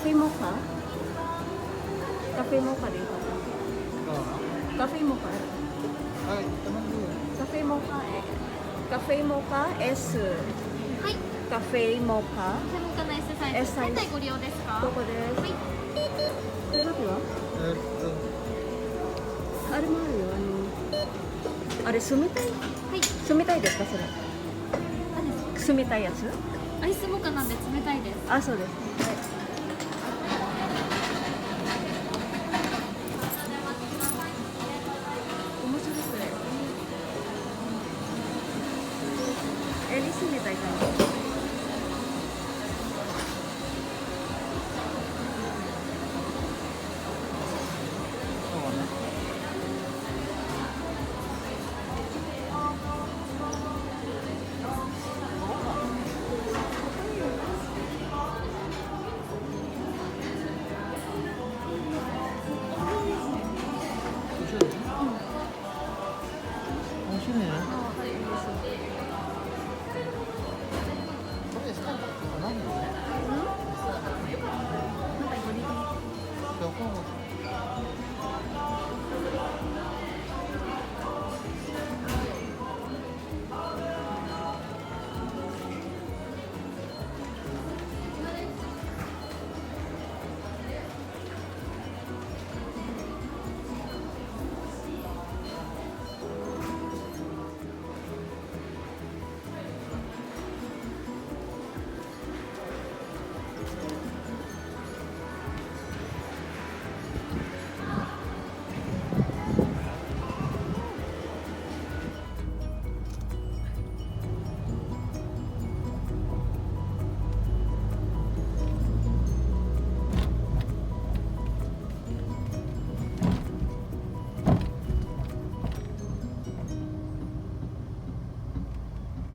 フェモカカフェモカでいいかな。カフェモカはい、頼む。カフェモカカフェモカ S はい。カフェモカ専門家の S サイズ。 S サイズ現在ご利用ですか？どこです。はい。これだけはあれもあるよ。あれ住みたいはい。住みたいですかそれ。何ですか？住みたいやつ。アイスモカなんで冷たいです。あ、そうです。